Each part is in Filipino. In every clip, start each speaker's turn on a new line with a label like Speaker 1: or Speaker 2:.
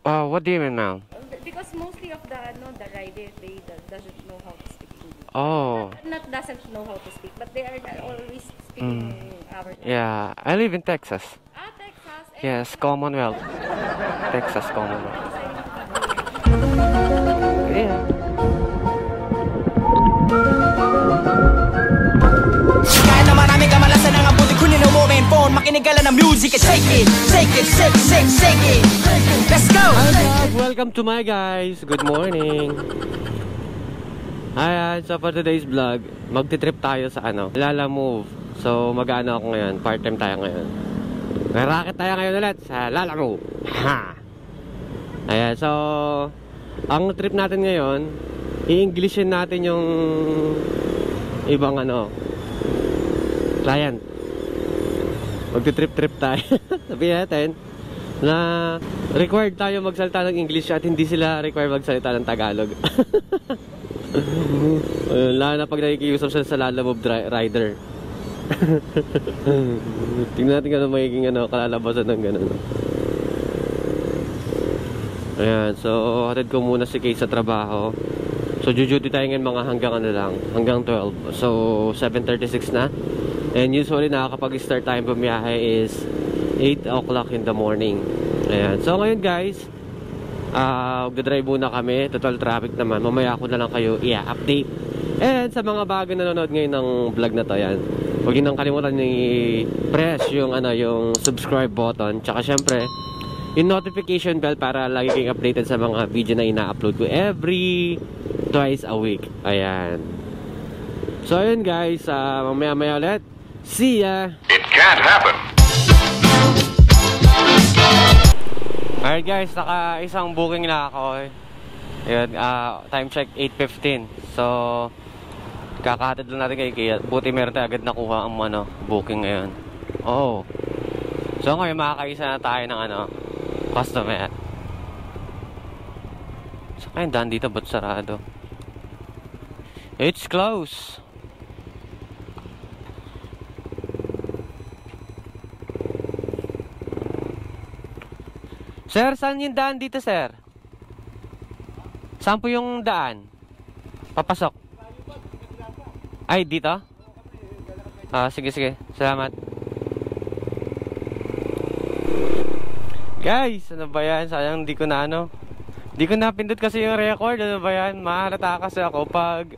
Speaker 1: What do you mean now?
Speaker 2: Because mostly of the rider, they doesn't know how to speak English.
Speaker 1: Oh.
Speaker 2: Not doesn't know how to speak, but they are always speaking our language.
Speaker 1: Yeah, I live in Texas.
Speaker 2: Texas.
Speaker 1: Yes, Commonwealth. Texas Commonwealth. Yeah.
Speaker 3: Kaya naman namin kamalasan ng abuti kunin ang mobile phone. Makinig ka lang ng music and shake it. Shake it, shake, shake, shake it. Let's go!
Speaker 1: Hi guys, welcome to my guys. Good morning. Hi, so for today's vlog, magti-trip tayo sa Lalamove. So mag-ano ako ngayon, part-time tayo ngayon. Racket tayo ngayon ulit sa Lalamove. Ha! Ayan, so ang trip natin ngayon, i-Englishin natin yung ibang client. Magti-trip tayo. Sabihin natin na required tayo magsalita ng English at hindi sila required magsalita ng Tagalog. Lalo na pag nakikiusap siya sa Lalamove rider. Tingnan natin kung magiging kalalabasan ng ganun. Ayan, so hatid ko muna si Kay sa trabaho. So duty tayo ngayon mga hanggang 12. So 7:36 na. And usually nakakapag-start tayo bumiyahe is 8 o'clock in the morning. Ayan, so ngayon guys, magdadrive muna kami. Total traffic naman. Mamaya ako na lang kayo i-update. And sa mga bago nanonood ngayon ng vlog na to, yan, huwag nyo nang kalimutan i-press yung subscribe button. Tsaka syempre yung notification bell para lagi kayong updated sa mga video na ina-upload ko every twice a week. Ayan. So ayun guys, mamaya ulit. See ya!
Speaker 4: It can't happen.
Speaker 1: Alright guys, naka isang booking na ako. Ayun, time check 8:15. So kakahatid lang natin kay Kia. Buti meron tayo agad nakuha ang booking ngayon. Oh. So ngayon makakaisa na tayo ng customer. So kaya daan dito, ba't sarado? It's close. Sir, saan yung daan dito, sir? Saan po yung daan? Papasok. Ay, dito? Sige. Salamat. Guys, ano ba yan? Sayang di ko napindot kasi yung record. Ano ba yan? Mahalata kasi ako pag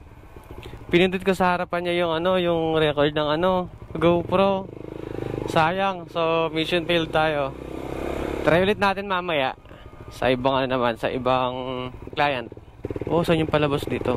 Speaker 1: pinindot ko sa harapan niya yung record ng GoPro. Sayang. So, mission failed tayo. Try ulit natin mamaya sa ibang sa ibang client. Oh, saan yung palabas dito?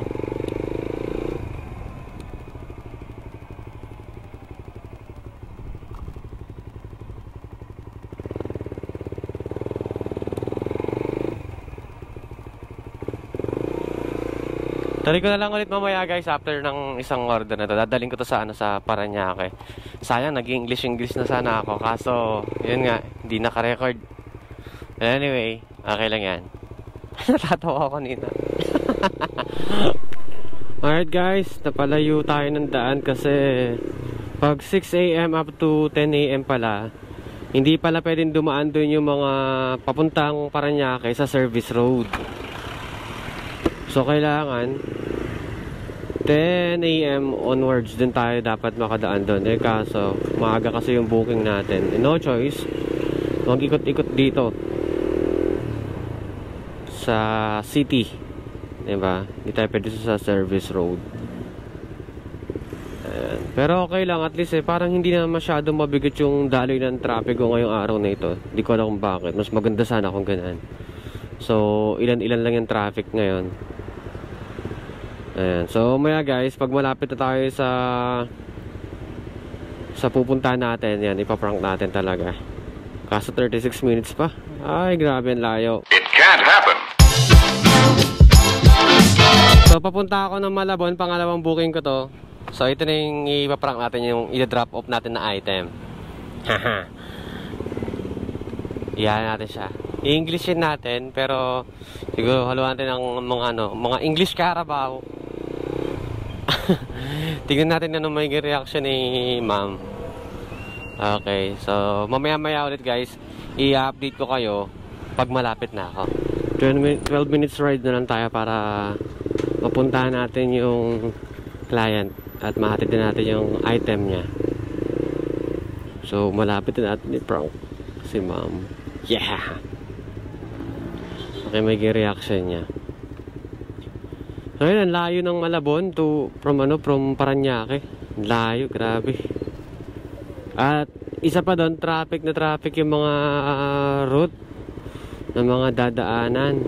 Speaker 1: Try ko na lang ulit mamaya guys after ng isang order na to. Dadaling ko to sa sa Paranaque. Sayang, nag-English na sana ako. Kaso, yun nga, hindi naka-record. Anyway, okay lang yan. Natatawa ako kanina. Alright guys, napalayo tayo ng daan kasi pag 6 AM up to 10 AM pala, hindi pala pwedeng dumaan doon yung mga papuntang Paranaque sa service road. So kailangan 10 AM onwards din tayo dapat makadaan doon. Kaso maaga kasi yung booking natin. No choice, mag-ikot-ikot dito sa city, diba? Hindi tayo pwede sa service road. Ayan. Pero okay lang, at least parang hindi na masyadong mabigat yung daloy ng traffic ko ngayong araw na ito. Hindi ko alam kung bakit. Mas maganda sana kung ganun. So ilan-ilan lang yung traffic ngayon. Ayan. So maya guys, pag malapit na tayo sa pupuntahan natin, yan, ipaprank natin talaga. Kaso 36 minutes pa. Ay, grabe ang layo.
Speaker 4: It can't happen.
Speaker 1: So papunta ako ng Malabon, pangalawang booking ko to. So ito na yung ipaprank natin, yung i-drop off natin na item. Haha. Iyan natin siya. I-Englishin natin, pero siguro haluan natin ng mga English Carabao. Tingnan natin ano may reaction ni ma'am. Okay, so mamaya ulit guys, i-update ko kayo pag malapit na ako. 12 minutes ride na lang tayo para mapuntahan natin yung client at mahatid din natin yung item niya. So malapit na natin i-prank si ma'am. Yeah! Okay, may reaction niya. So yun, ang layo ng Malabon from Parañaque. Layo, grabe. At isa pa doon, traffic yung mga route ng mga dadaanan.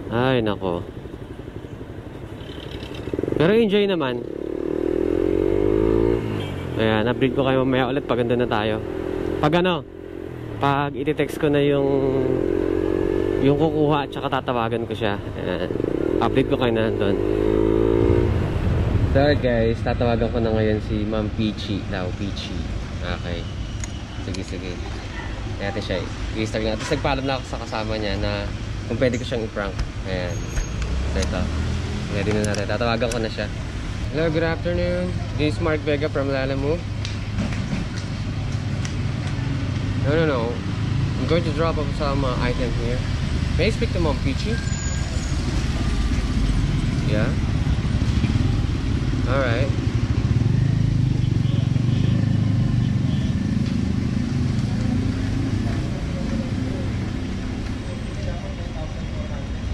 Speaker 1: Ay, nako. Pero enjoy naman. Ayan, update ko kayo mamaya ulit pag andun na tayo. Pag iti-text ko na yung kukuha at saka tatawagan ko siya. Ayan. Update ko kayo na doon. So guys, tatawagan ko na ngayon si Ma'am Peachy. Peachy. Okay. Sige. Kaya siya i-start nga. Tapos nagpaalam na ako sa kasama niya na kung pwede ko siyang i-prank. Ayan. So ito. Ready na natin. Tatawagan ko na siya. Hello, good afternoon. This is Mark Vega from Lalamove. No. I'm going to drop off some items here. May I speak to Mom Peachy? Yeah? Alright.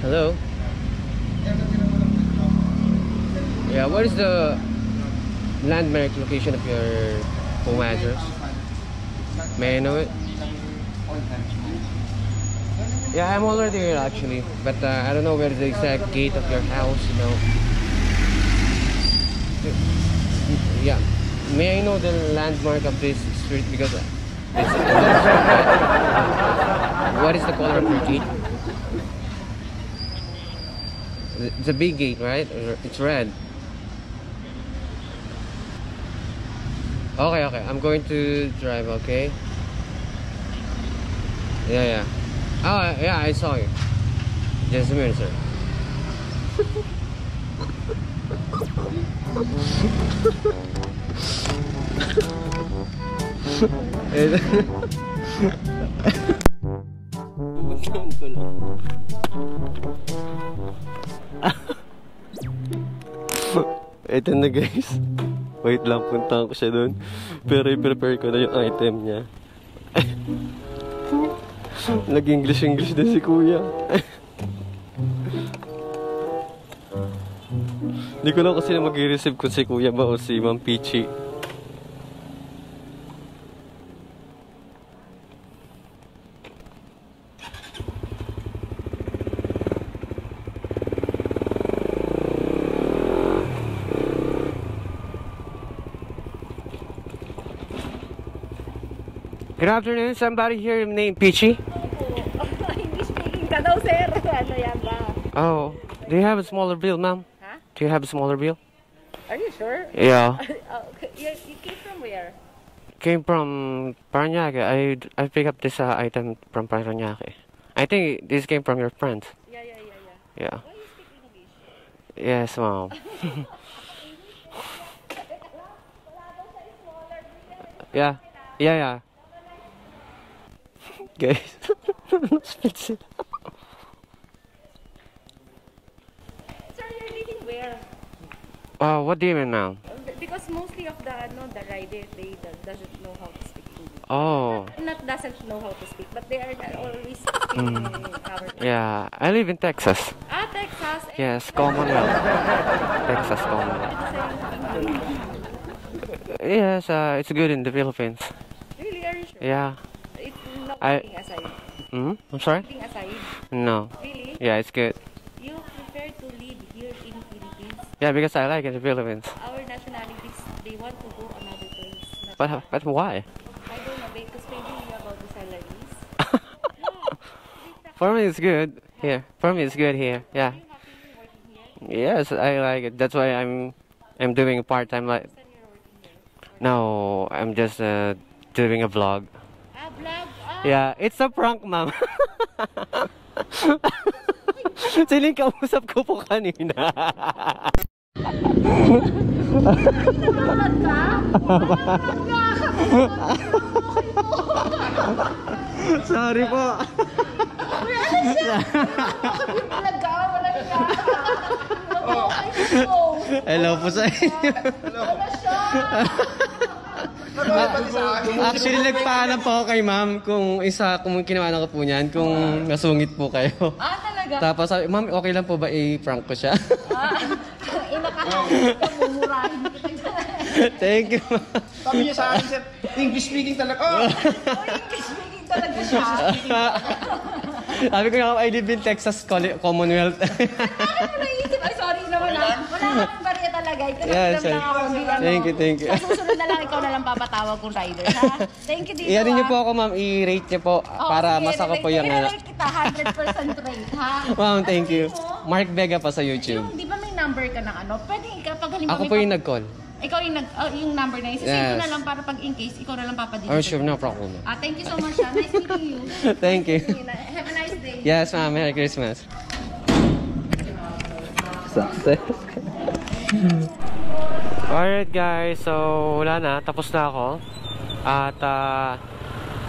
Speaker 1: Hello? Yeah, what is the landmark location of your home address? May I know it? Yeah, I'm already here actually, but I don't know where the exact gate of your house, you know. Yeah, may I know the landmark of this street because it's what is the color of your gate? It's a big gate, right? It's red. Okay. I'm going to drive, okay? Yeah. Oh, yeah, I saw you. Just a minute, sir. Ito na guys. Wait lang, puntahan ko siya doon. Pero i-prepare ko na yung item niya. Nag-English din si kuya. Hindi ko lang kasi na mag-receive kung si kuya ba o si Ma'am Peachy. Good afternoon, somebody here named Peachy?
Speaker 2: English speaking ka daw, sir. Ano yan ba?
Speaker 1: Oh, do you have a smaller bill, ma'am?
Speaker 2: Huh?
Speaker 1: Do you have a smaller bill?
Speaker 2: Are you sure?
Speaker 1: Yeah.
Speaker 2: Okay. You came from where?
Speaker 1: Came from Parañaque. I picked up this item from Parañaque. I think this came from your friends.
Speaker 2: Yeah.
Speaker 1: Yeah.
Speaker 2: Why you speak English?
Speaker 1: Yes, ma'am. Yeah. Guys,
Speaker 2: Sir, you're living where?
Speaker 1: what do you mean now?
Speaker 2: Because mostly of the rider, they doesn't know how to speak English.
Speaker 1: Oh.
Speaker 2: Not doesn't know how to speak, but they are not always speaking our.
Speaker 1: Yeah, I live in Texas.
Speaker 2: Texas.
Speaker 1: Yes, Commonwealth. Texas Commonwealth. Yes, it's good in the Philippines.
Speaker 2: Really, are you sure?
Speaker 1: Yeah.
Speaker 2: It's not
Speaker 1: I-
Speaker 2: being aside.
Speaker 1: I'm sorry?
Speaker 2: Being aside.
Speaker 1: No.
Speaker 2: Really?
Speaker 1: Yeah, it's good.
Speaker 2: You prefer to live here in Philippines?
Speaker 1: Yeah, because I like it in the Philippines.
Speaker 2: Our nationalities, they want to go another place.
Speaker 1: But why?
Speaker 2: I don't know, because maybe about the salaries.
Speaker 1: For me, it's good here. For me, it's good here. Yeah.
Speaker 2: Are you happy working here?
Speaker 1: Yes, I like it. That's why I'm doing a part-time like.
Speaker 2: Saan you're working here?
Speaker 1: No, I'm just doing a vlog.
Speaker 2: Vlog?
Speaker 1: Yeah, it's a prank, ma'am. Sila yung kausap ko po kanina.
Speaker 2: Vlog ka?
Speaker 1: Sorry po.
Speaker 2: Talaga, wala siya.
Speaker 1: Hello po sa inyo.
Speaker 2: Wala siya.
Speaker 1: Actually, nagpaalam po ako kay ma'am kung kinawanan ko po niyan, kung nasungit po kayo.
Speaker 2: Ah, talaga?
Speaker 1: Tapos sabi, ma'am, okay lang po ba i-prank ko siya?
Speaker 2: Inakahawin ka, mumurahin kita.
Speaker 1: Thank you, ma'am.
Speaker 4: Sabi niya sa akin, sir, English speaking talaga. Oh!
Speaker 2: English speaking talaga siya.
Speaker 1: Sabi ko nga, I live in Texas Commonwealth.
Speaker 2: Bakit mo naisip? Ay, sorry naman ah. Wala kaming barya talaga. Ito
Speaker 1: Yes,
Speaker 2: lang ako.
Speaker 1: thank you, thank you.
Speaker 2: Sa susunod na lang, ikaw na lang papatawag kong rider, ha? Thank you dito,
Speaker 1: I-ano niyo po ako, ma'am, i-rate niyo po para masaka po yung ano.
Speaker 2: I-rate kita, 100% rate, ha?
Speaker 1: Ma'am, thank you.
Speaker 2: Ano mo?
Speaker 1: Mark Vega pa sa YouTube.
Speaker 2: Di ba may number ka ng ano? Pwede ikaw, pag halimbawa
Speaker 1: Ako po yung nag-call.
Speaker 2: Ikaw yung number na yun. Sisave ko
Speaker 1: Yes.
Speaker 2: na lang para pag in case, ikaw na lang papadito.
Speaker 1: Oh, sure, no problem.
Speaker 2: Thank you so much, ha? Nice meeting you.
Speaker 1: Thank you.
Speaker 2: Have a nice day.
Speaker 1: Yes, ma'am. Merry Christmas. Success. Alright guys, so wala na, tapos na ako. At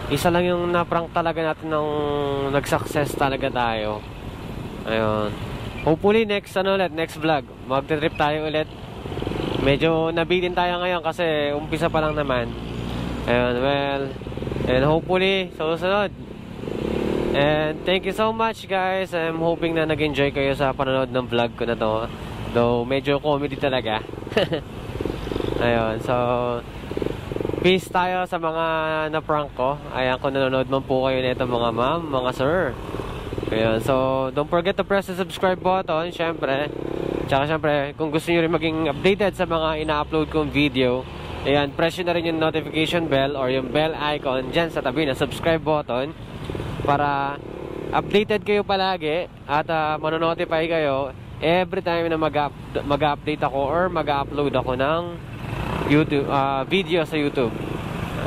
Speaker 1: isa lang yung na-prank talaga natin nung nag-success talaga tayo. Ayun. Hopefully next next vlog, magte-trip tayo ulit. Medyo nabitin tayo ngayon kasi umpisa pa lang naman. Ayun, well, and hopefully sa susunod. And thank you so much guys. I'm hoping na nag-enjoy kayo sa panonood ng vlog ko na to. Though medyo comedy talaga. Ayun, so peace tayo sa mga na-prank ko. Ayan, kung nanonood man po kayo nito mga ma'am, mga sir. Ayun, so don't forget to press the subscribe button, syempre. Tsaka syempre, kung gusto nyo rin maging updated sa mga ina-upload kong video, ayan, press nyo na rin yung notification bell or yung bell icon dyan sa tabi na subscribe button para updated kayo palagi at manonotify kayo every time na mag-update ako or mag-upload ako ng YouTube, video sa YouTube.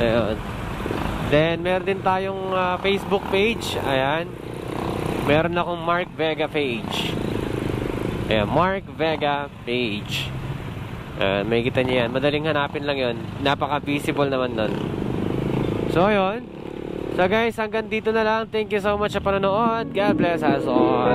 Speaker 1: Ayan. Then, meron din tayong Facebook page. Ayan. Meron akong Mark Vega page. Ayan, Mark Vega page. May kita niyo yan. Madaling hanapin lang yun. Napaka-visible naman nun. So, ayun. So, guys, hanggang dito na lang. Thank you so much sa panonood. God bless us all.